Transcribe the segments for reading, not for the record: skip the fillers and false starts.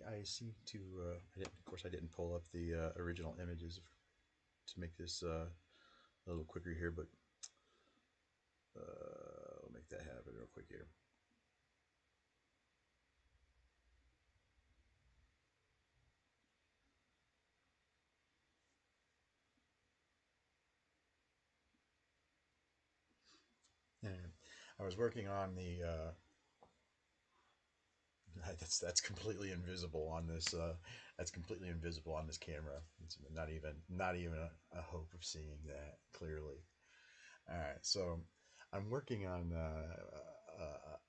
I see to, of course, I didn't pull up the original images to make this a little quicker here, but I'll make that happen real quick here. And I was working on the, that's completely invisible on this, that's completely invisible on this camera. It's not even a hope of seeing that clearly. All right, so I'm working on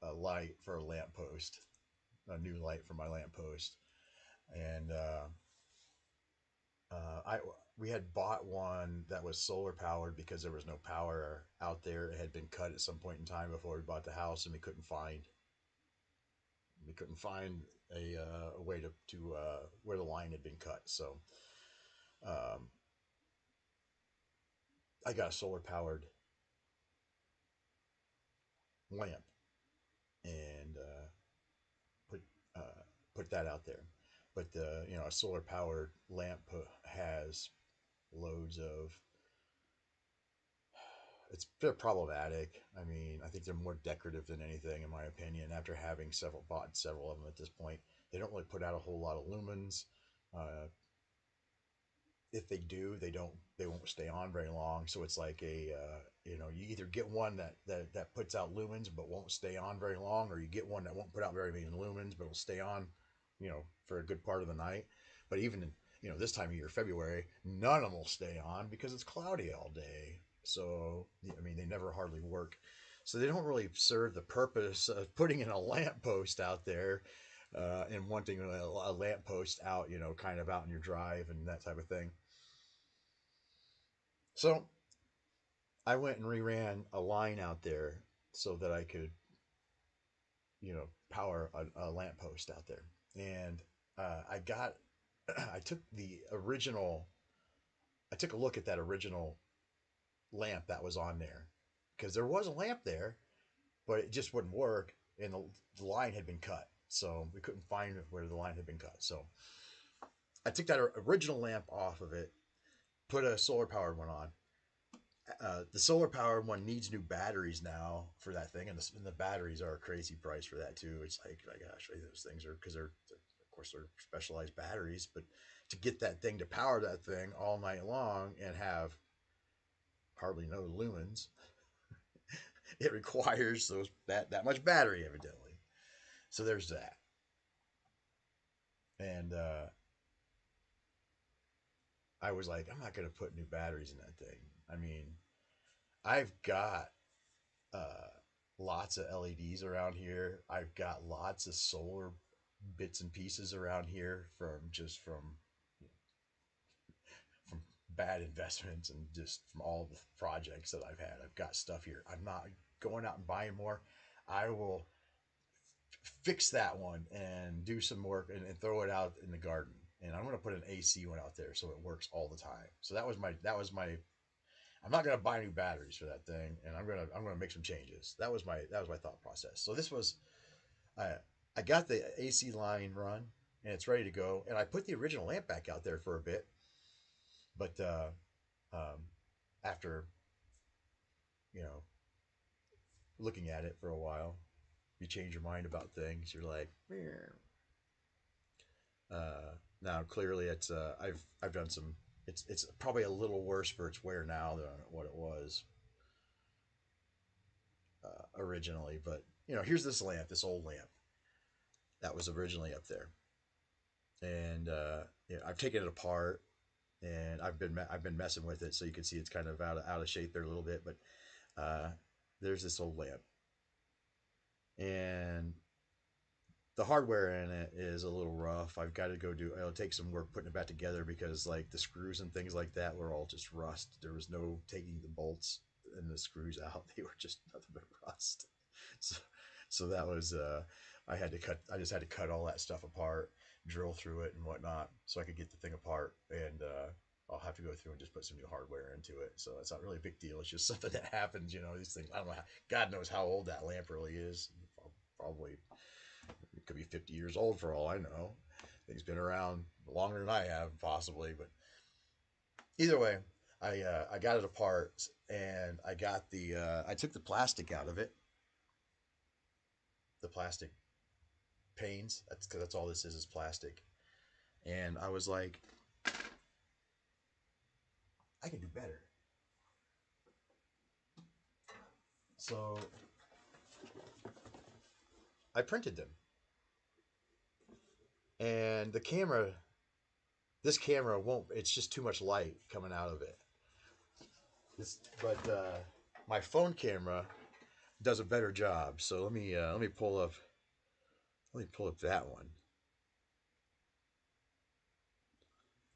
a light for a lamppost, a new light for my lamppost, and I we had bought one that was solar powered because there was no power out there. It had been cut at some point in time before we bought the house, and we couldn't find a way to where the line had been cut. So um, I got a solar powered lamp and put put that out there. But a solar powered lamp has loads of they're problematic. I mean, I think they're more decorative than anything, in my opinion. After having bought several of them at this point, they don't really put out a whole lot of lumens. Uh, if they do, they won't stay on very long. So it's like you either get one that puts out lumens but won't stay on very long, or you get one that won't put out very many lumens but will stay on, for a good part of the night. But even this time of year, February, none of them will stay on because it's cloudy all day. So I mean, they never hardly work. So they don't really serve the purpose of putting in a lamppost out there, and wanting a lamppost out, kind of out in your drive and that type of thing. So I went and reran a line out there so that I could, power a lamppost out there. And I got, I took the original, I took a look at that original lamp that was on there because there was a lamp there, but it just wouldn't work, and the line had been cut. So we couldn't find where the line had been cut. So I took that original lamp off of it, put a solar powered one on. The solar powered one needs new batteries now for that thing, and the batteries are a crazy price for that too. It's like gosh, those things are because they're of course they're specialized batteries, but to get that thing to power that thing all night long and have hardly no lumens, it requires that much battery evidently. So there's that, and I was like, I'm not gonna put new batteries in that thing. I mean, I've got uh, lots of LEDs around here. I've got lots of solar bits and pieces around here from bad investments and just from all the projects that I've had. I've got stuff here. I'm not going out and buying more. I will fix that one and do some work and throw it out in the garden. And I'm going to put an AC one out there so it works all the time. So that was my I'm not gonna buy new batteries for that thing, and I'm gonna make some changes. That was my thought process. So this was I I got the AC line run, and it's ready to go, and I put the original lamp back out there for a bit, but um, after you know looking at it for a while, you change your mind about things. You're like, now clearly I've done some. It's probably a little worse for its wear now than what it was originally. But here's this old lamp that was originally up there, and I've taken it apart and I've been messing with it, so you can see it's kind of out of shape there a little bit. But uh, there's this old lamp, and the hardware in it is a little rough. I've got to go do. It'll take some work putting it back together because like the screws and things like that were all just rust. There was no taking the bolts and the screws out. They were just nothing but rust. So, so that was I just had to cut all that stuff apart, drill through it and whatnot, so I could get the thing apart. And I'll have to go through and just put some new hardware into it. So it's not really a big deal. It's just something that happens. These things. I don't know. God knows how old that lamp really is. Probably it could be 50 years old for all I know. Thing's been around longer than I have, possibly. But either way, I got it apart, and I took the plastic out of it, the plastic panes. That's because that's all this is plastic. And I was like, I can do better. So I printed them, and this camera won't. It's just too much light coming out of it. But my phone camera does a better job. So let me pull up. Let me pull up that one.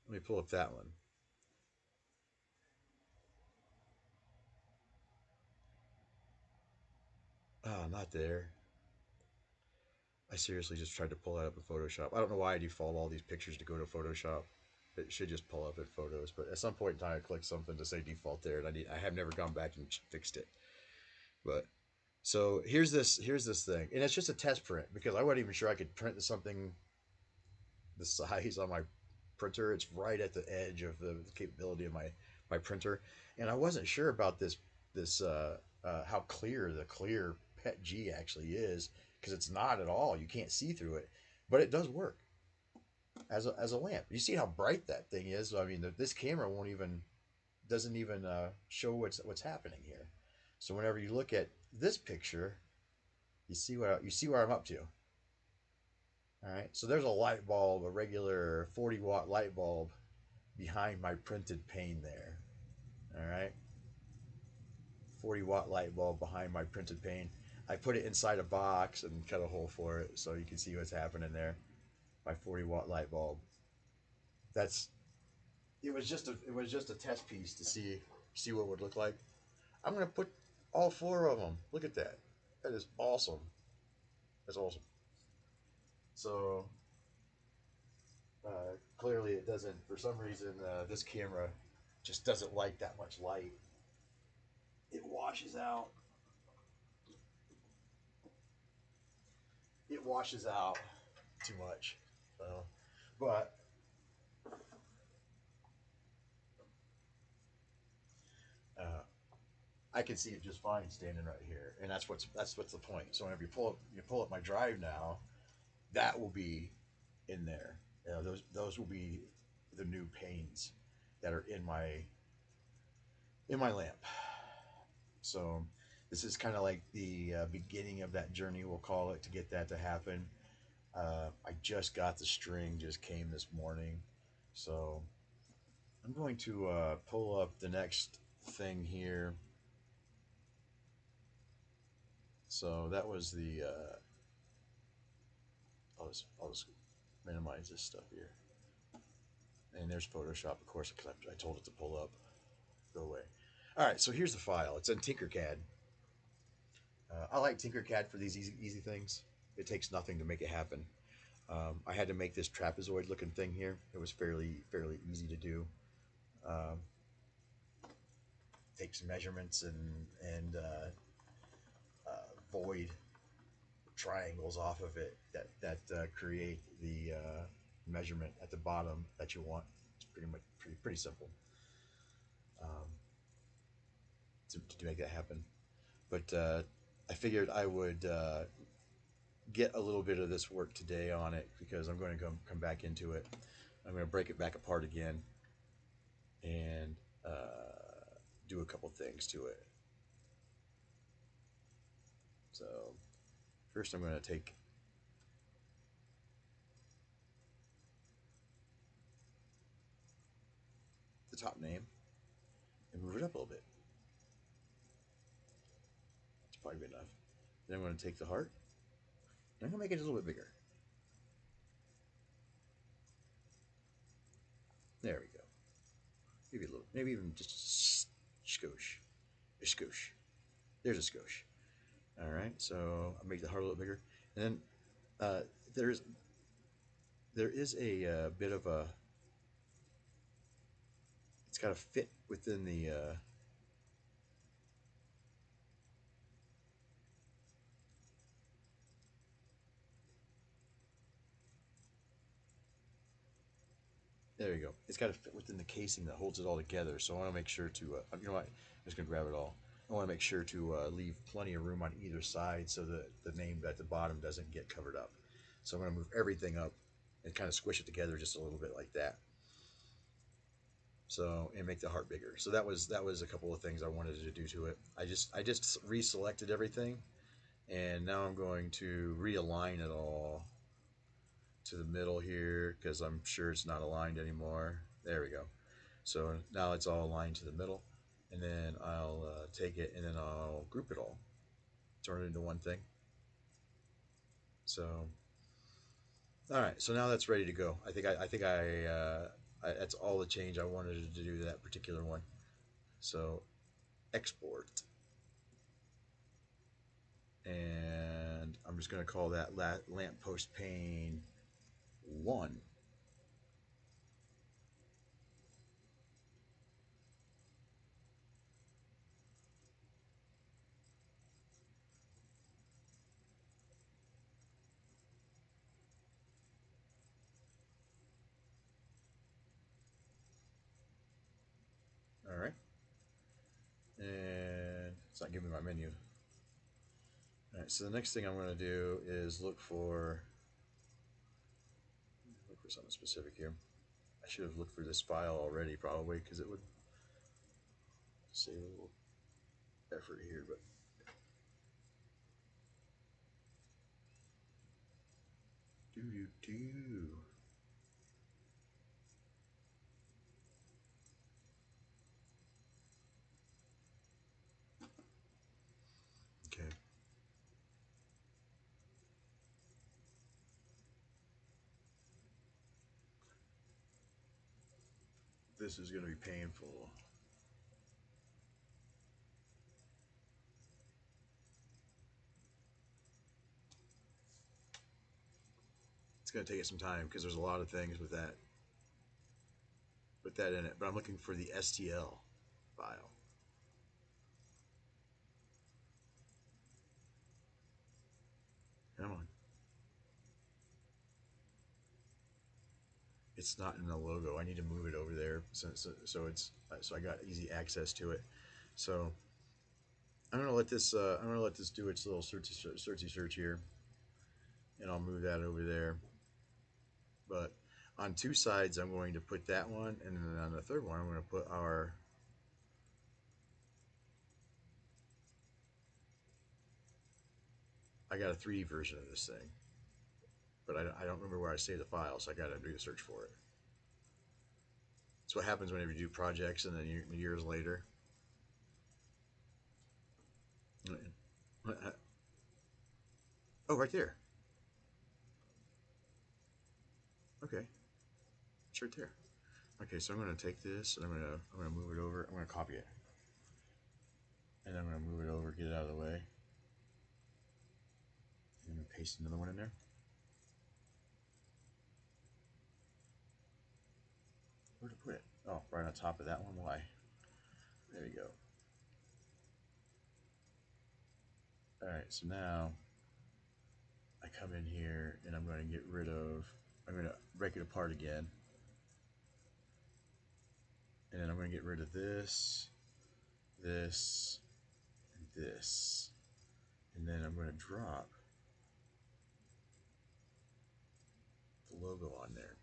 Let me pull up that one. Oh, not there. I seriously just tried to pull that up in Photoshop. I don't know why I default all these pictures to go to Photoshop. It should just pull up in Photos. But at some point in time, I clicked something to say default there, and I have never gone back and fixed it. But so here's this thing, and it's just a test print because I wasn't even sure I could print something the size on my printer. It's right at the edge of the capability of my printer, and I wasn't sure about this how clear the clear PET G actually is because it's not at all. You can't see through it, but it does work as a lamp. You see how bright that thing is. I mean, this camera won't even doesn't even show what's happening here. So whenever you look at this picture, you see where I'm up to. All right. So there's a light bulb, a regular 40-watt light bulb behind my printed pane there. All right. 40-watt light bulb behind my printed pane. I put it inside a box and cut a hole for it so you can see what's happening there. My 40-watt light bulb. That's it was just a test piece to see what it would look like. I'm gonna put all four of them. Look at that. That is awesome. That's awesome. So clearly, it doesn't. For some reason, this camera just doesn't like that much light. It washes out. It washes out too much. But uh, I can see it just fine standing right here, and that's what's the point. So whenever you pull up my drive now, that will be in there. Those will be the new panes that are in my lamp. So this is kind of like the beginning of that journey, we'll call it, to get that to happen. I just got the string, just came this morning. So I'm going to pull up the next thing here. So that was I'll just minimize this stuff here. And there's Photoshop, of course, because I told it to pull up. Go away. All right, so here's the file. It's in Tinkercad. I like Tinkercad for these easy things. It takes nothing to make it happen. I had to make this trapezoid looking thing here. It was fairly easy to do. Um, take some measurements and void triangles off of it that create the measurement at the bottom that you want. It's pretty much pretty simple um, to make that happen. But I figured I would get a little bit of this work today on it because I'm going to come back into it. I'm going to break it back apart again and do a couple things to it. So first, I'm going to take the top name and move it up a little bit. That's probably good enough. Then I'm going to take the heart and I'm going to make it a little bit bigger. There we go. Maybe a little, maybe even just a skosh. A skosh. There's a skosh. All right, so I make the heart a little bigger, and then uh, there's there is a bit of a. It's got to fit within There you go. It's got to fit within the casing that holds it all together. So I want to make sure to, you know what? I'm just gonna grab it all. I want to make sure to leave plenty of room on either side so that the name at the bottom doesn't get covered up. So I'm gonna move everything up and kind of squish it together just a little bit like that. So and make the heart bigger. So that was a couple of things I wanted to do to it. I just reselected everything, and now I'm going to realign it all to the middle here because I'm sure it's not aligned anymore. There we go. So now it's all aligned to the middle, and then I'll take it and then I'll group it all, turn it into one thing. So all right, so now that's ready to go. I think that's all the change I wanted to do to that particular one. So export, and I'm just going to call that lamppost pane 1. All right, and it's not giving me my menu. All right, so the next thing I'm going to do is look for something specific here. I should have looked for this file already probably because it would save a little effort here, but do do do. Okay, this is going to be painful. It's going to take it some time because there's a lot of things with that in it. But I'm looking for the STL file. Come on. It's not in the logo. I need to move it over there so I got easy access to it. So I'm gonna let this do its little searchy search here, and I'll move that over there. But on two sides, I'm going to put that one, and then on the third one, I'm going to put our. I got a 3D version of this thing, but I don't remember where I saved the file, so I got to do a search for it. It's what happens whenever you do projects, and then years later. Oh, right there. Okay, it's right there. Okay, so I'm going to take this and I'm going to move it over. I'm going to copy it, and I'm going to move it over, get it out of the way, and I'm going to paste another one in there. Where to put it? Oh, right on top of that one. Why? There you go. All right, so now I come in here and I'm going to get rid of. I'm going to break it apart again, and then I'm going to get rid of this, this, and this, and then I'm going to drop the logo on there.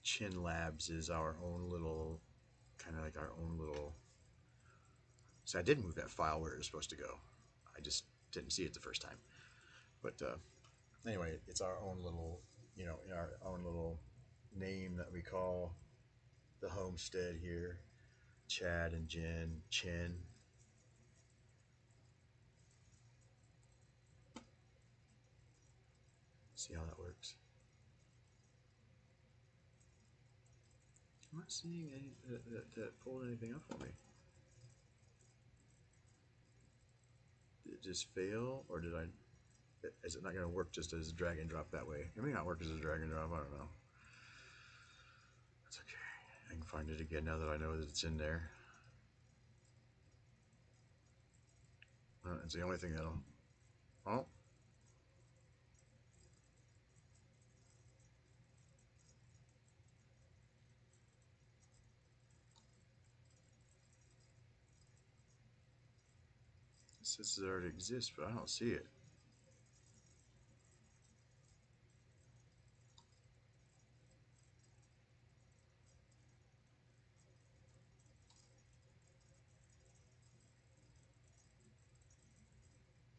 Chin Labs is our own little, kind of like our own little. So I did move that file where it was supposed to go. I just didn't see it the first time. But anyway, it's our own little, our own little name that we call the homestead here. Chad and Jen Chin. See how that works. I'm not seeing any that pulled anything up for me. Did it just fail, or did I? Is it not going to work just as a drag and drop that way? It may not work as a drag and drop. I don't know. That's okay. I can find it again now that I know that it's in there. It's the only thing that'll. Oh, it says it already exists, but I don't see it.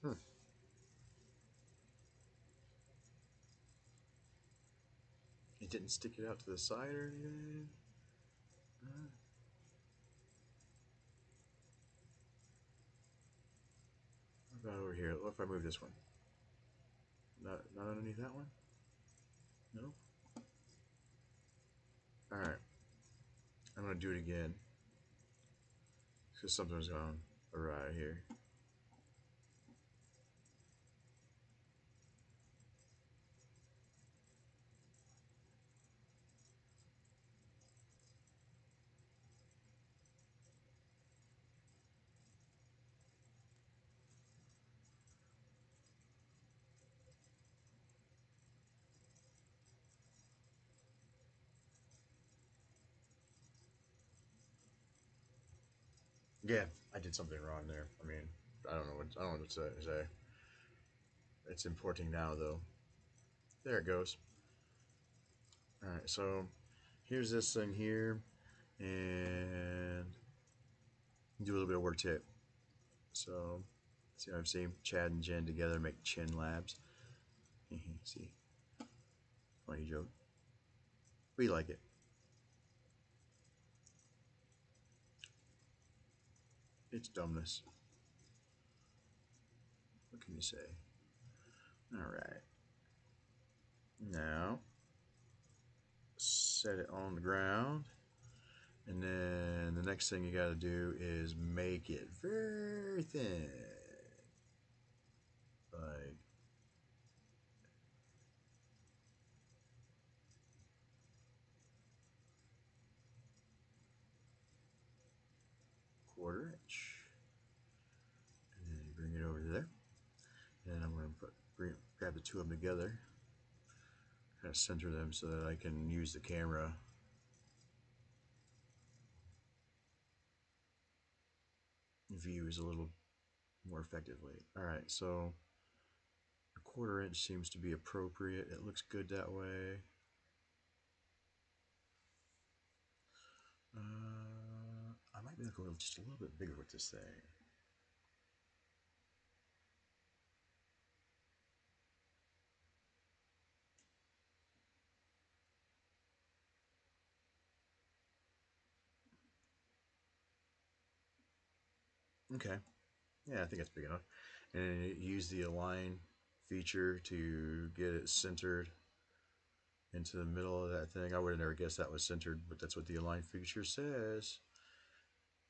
Hmm. It didn't stick it out to the side or anything. Uh, what about over here? What if I move this one? Not underneath that one? No? Alright. I'm going to do it again. Because something's gone awry here. Yeah, I did something wrong there. I mean, I don't know what to say. It's importing now though. There it goes. All right, so here's this thing here, and do a little bit of work to it. So, see what I'm saying? Chad and Jen together make Chin Labs. See, funny joke. We like it. It's dumbness. What can you say? All right. Now, set it on the ground. And then the next thing you got to do is make it very thin. Like, quarter inch. And then you bring it over there. And I'm going to grab the two of them together, kind of center them so that I can use the camera views a little more effectively. All right, so a quarter inch seems to be appropriate. It looks good that way. I might be able to go just a little bit bigger with this thing. Okay, yeah, I think that's big enough. And use the align feature to get it centered into the middle of that thing. I would have never guessed that was centered, but that's what the align feature says.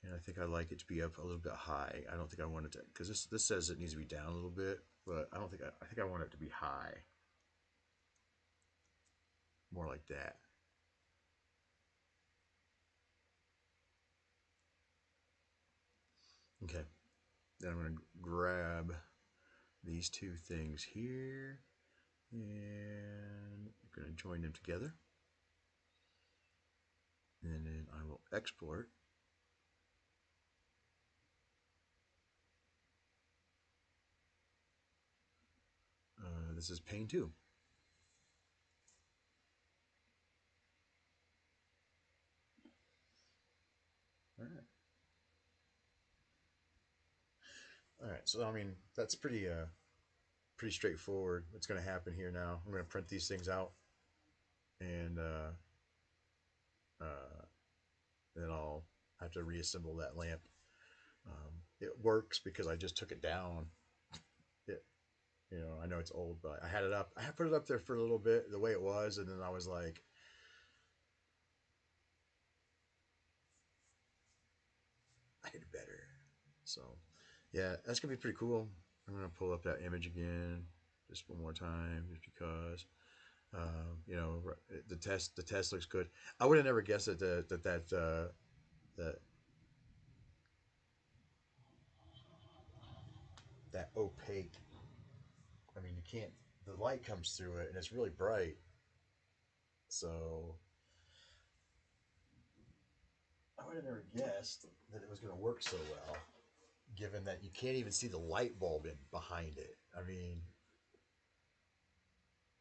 And I think I like it to be up a little bit high. I don't think I want it to, because this says it needs to be down a little bit, but I don't think I think I want it to be high, more like that. Okay, then I'm going to grab these two things here, and I'm going to join them together, and then I will export. This is pane 2. All right. All right. So I mean, that's pretty straightforward. What's going to happen here now? I'm going to print these things out, and uh, then I'll have to reassemble that lamp. It works because I just took it down. It, I know it's old, but I had it up. I had put it up there for a little bit the way it was, and then I was like, I did better. So, yeah, that's gonna be pretty cool. I'm gonna pull up that image again just one more time, just because. The test looks good. I would have never guessed that that opaque can't. The light comes through it, and it's really bright. So I would have never guessed that it was going to work so well, given that you can't even see the light bulb in behind it. I mean,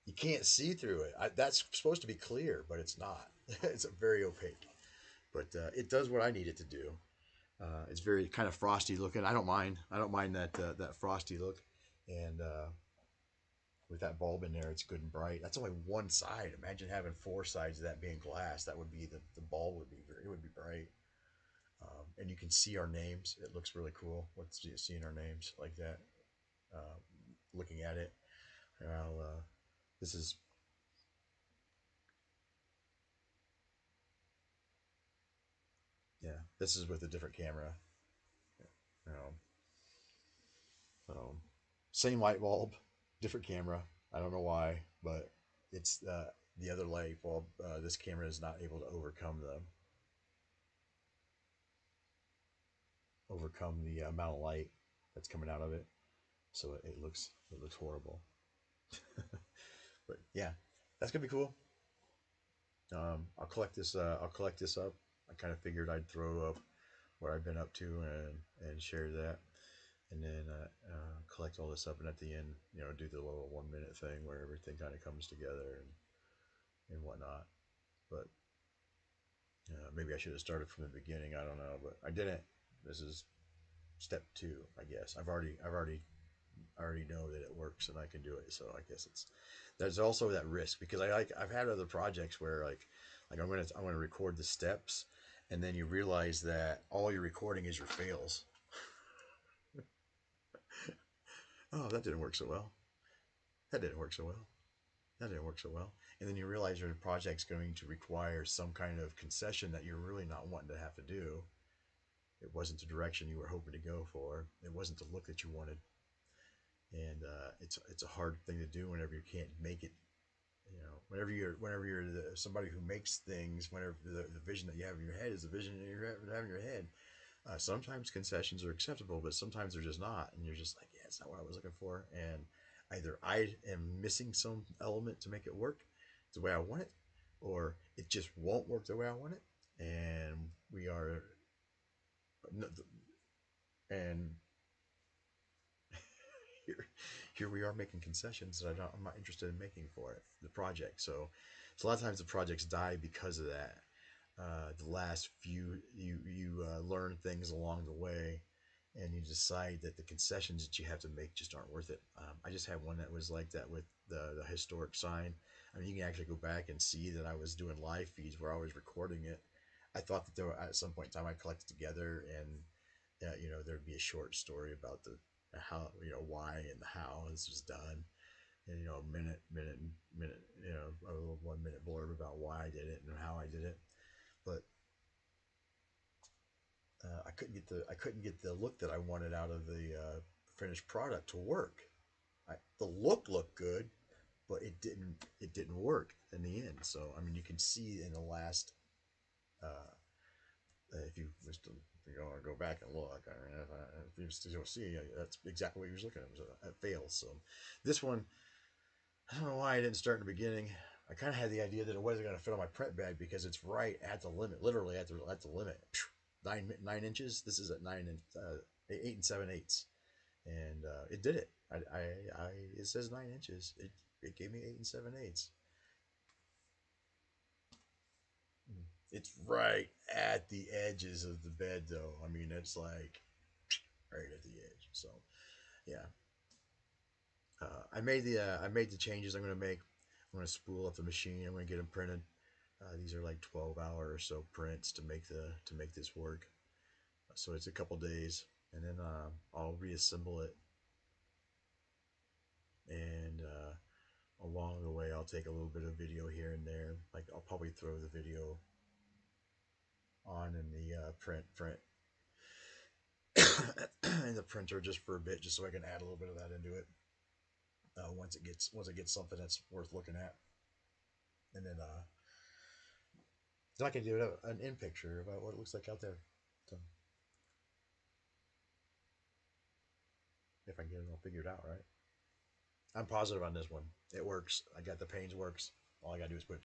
you can't see through it. That's supposed to be clear, but it's not. It's very opaque. But it does what I need it to do. It's very kind of frosty looking. I don't mind. I don't mind that frosty look, and with that bulb in there, it's good and bright. That's only one side. Imagine having four sides of that being glass. That would be the bulb would be very, it would be bright. And you can see our names. It looks really cool. What's seeing our names like that? Uh, Looking at it. I'll, this is yeah. This is with a different camera. You know, so same light bulb, different camera. I don't know why, but it's the other light bulb. This camera is not able to overcome the amount of light that's coming out of it. So it looks horrible. But yeah, that's gonna be cool. I'll collect this. I'll collect this up. I kind of figured I'd throw up what I've been up to and share that, and then collect all this up, and at the end, do the little 1 minute thing where everything kind of comes together and whatnot. But maybe I should have started from the beginning. I don't know, but I didn't. This is step two, I guess. I already know that it works and I can do it. So I guess it's there's also that risk because I've had other projects where like I'm gonna record the steps, and then you realize that all you're recording is your fails. Oh, that didn't work so well. That didn't work so well. That didn't work so well. And then you realize your project's going to require some kind of concession that you're really not wanting to have to do. It wasn't the direction you were hoping to go for. It wasn't the look that you wanted, and it's a hard thing to do whenever you can't make it. Whenever you're somebody who makes things, whenever the vision that you have in your head is the vision that you have in your head. Sometimes concessions are acceptable, but sometimes they're just not, and you're just like, yeah, it's not what I was looking for, and either I am missing some element to make it work the way I want it, or it just won't work the way I want it, and we are, and here, here we are making concessions that I'm not interested in making for it, the project. So a lot of times the projects die because of that. The last few, you learn things along the way, and you decide that the concessions that you have to make just aren't worth it. I just had one that was like that with the historic sign. I mean, you can actually go back and see that I was doing live feeds where I was recording it. I thought that there were, at some point in time, I collected together, and there'd be a short story about the how, why and the how this was done, and a minute, a little 1 minute blurb about why I did it and how I did it. But I couldn't get the look that I wanted out of the finished product to work. The look looked good, but it didn't work in the end. So I mean, you can see in the last, uh, if you was to go back and look, I mean, if you still see, that's exactly what you was looking at. It fails. So this one, I don't know why I didn't start in the beginning. I kind of had the idea that it wasn't going to fit on my print bed because it's right at the limit, literally at the limit. 9 inches. This is at 8 and 7/8, and it did it. It says 9 inches. It gave me 8 and 7/8. It's right at the edges of the bed, though. I mean, it's like right at the edge. So yeah, I made the changes I'm going to make. I'm going to spool up the machine. I'm going to get them printed. These are like 12-hour or so prints to make this work. So it's a couple days, and then I'll reassemble it, and along the way I'll take a little bit of video here and there. Like I'll probably throw the video on in the print in the printer just for a bit, just so I can add a little bit of that into it. Once it gets something that's worth looking at, and then I can do an in picture about what it looks like out there. So if I can get it all figured out, right? I'm positive on this one. It works. I got the panes works. All I gotta do is put